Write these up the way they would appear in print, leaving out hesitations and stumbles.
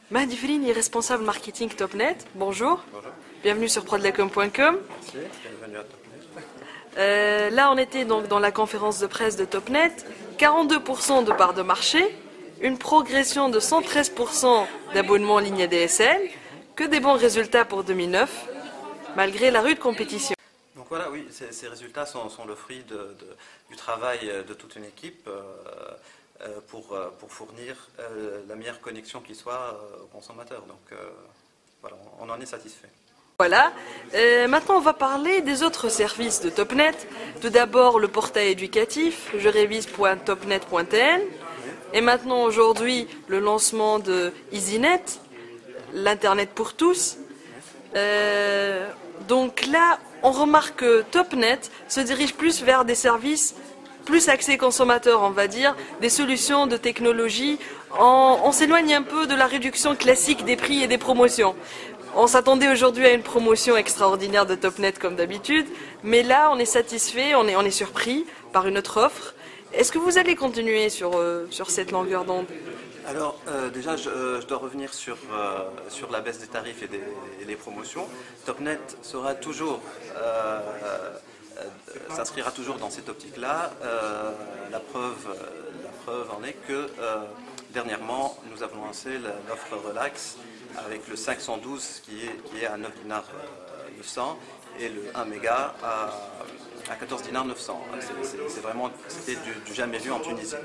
Mahdi Frini, responsable marketing Topnet. Bonjour. Bonjour. Bienvenue sur prodlacom.com. Merci, bienvenue à Topnet. Là, on était donc dans la conférence de presse de Topnet. 42% de part de marché, une progression de 113% d'abonnements en ligne ADSL, que des bons résultats pour 2009, malgré la rude compétition. Donc voilà, oui, ces résultats sont le fruit du travail de toute une équipe pour fournir la meilleure connexion qui soit aux consommateurs. Donc voilà, on en est satisfait. Voilà. Maintenant, on va parler des autres services de Topnet. Tout d'abord, le portail éducatif, jerevise.topnet.tn. Et maintenant, aujourd'hui, le lancement de EasyNet, l'Internet pour tous. Donc là, on remarque que Topnet se dirige plus vers des services plus axés consommateurs, on va dire, des solutions de technologie. On s'éloigne un peu de la réduction classique des prix et des promotions. On s'attendait aujourd'hui à une promotion extraordinaire de Topnet comme d'habitude, mais là on est satisfait, on est surpris par une autre offre. Est-ce que vous allez continuer sur cette longueur d'onde? Alors déjà, je dois revenir sur la baisse des tarifs et les promotions. Topnet sera toujours, s'inscrira toujours dans cette optique-là. La preuve en est que dernièrement, nous avons lancé l'offre Relax avec le 512 qui est à 9 dinars 900 et le 1 méga à 14 dinars 900. C'était du jamais vu en Tunisie.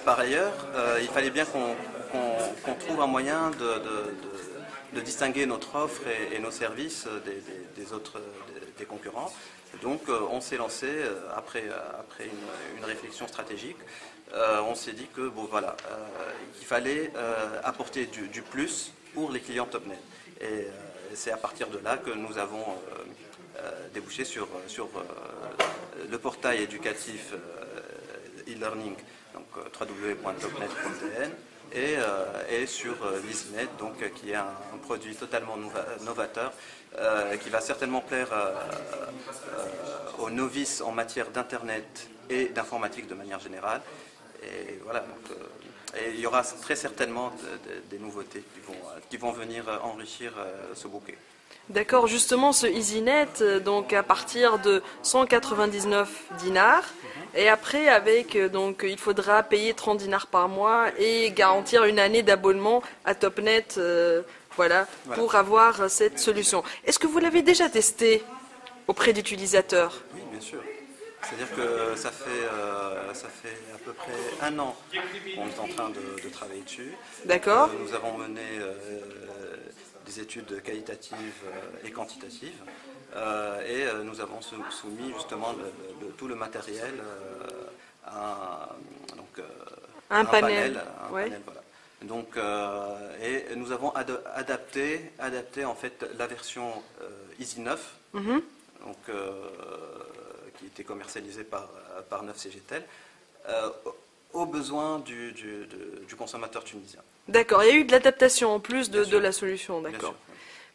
Par ailleurs, il fallait bien qu'on trouve un moyen de distinguer notre offre et nos services des concurrents. Donc on s'est lancé, après une réflexion stratégique, on s'est dit que bon, voilà, qu'il fallait apporter du plus pour les clients Topnet. Et c'est à partir de là que nous avons débouché sur le portail éducatif e-learning, donc www.topnet.tn, et sur l'EasyNet, donc qui est un produit totalement novateur, qui va certainement plaire aux novices en matière d'internet et d'informatique de manière générale. Et voilà, donc, et il y aura très certainement des nouveautés qui vont venir enrichir ce bouquet. D'accord, justement ce EasyNet, donc à partir de 199 dinars, et après donc il faudra payer 30 dinars par mois et garantir une année d'abonnement à Topnet, voilà, pour avoir cette solution. Est-ce que vous l'avez déjà testé auprès d'utilisateurs? Oui, bien sûr. C'est-à-dire que ça fait à peu près un an qu'on est en train de travailler dessus. D'accord. Nous avons mené des études qualitatives et quantitatives et nous avons soumis justement tout le matériel à un panel, voilà. Donc, et nous avons adapté en fait la version Easy 9, donc, qui était commercialisée par 9CGTEL, aux besoins du consommateur tunisien. D'accord, il y a eu de l'adaptation en plus de la solution, d'accord,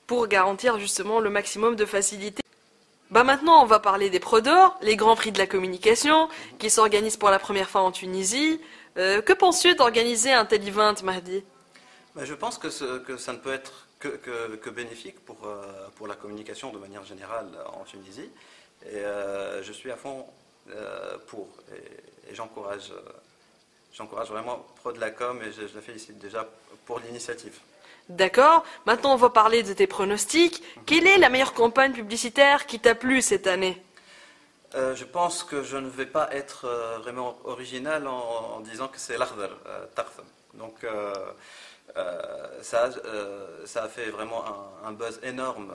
pour garantir justement le maximum de facilité. Bah maintenant, on va parler des Prodor, les grands prix de la communication, qui s'organisent pour la première fois en Tunisie. Que penses-tu d'organiser un tel event, Mahdi? Je pense que ça ne peut être que bénéfique pour la communication de manière générale en Tunisie. Et je suis à fond pour, et j'encourage vraiment Prodlacom et je la félicite déjà pour l'initiative. D'accord. Maintenant, on va parler de tes pronostics. Quelle est la meilleure campagne publicitaire qui t'a plu cette année? Je pense que je ne vais pas être vraiment original en disant que c'est l'Akhdar, Tartham. Donc ça a fait vraiment un buzz énorme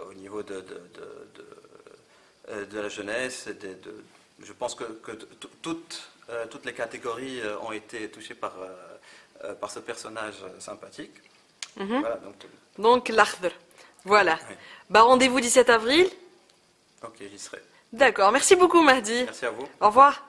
au niveau de la jeunesse. Je pense que toutes les catégories ont été touchées par ce personnage sympathique. Voilà, donc l'Akhdar. Voilà. Oui. Bah, rendez-vous 17 avril. Ok, j'y serai. D'accord. Merci beaucoup, Mahdi. Merci à vous. Au revoir.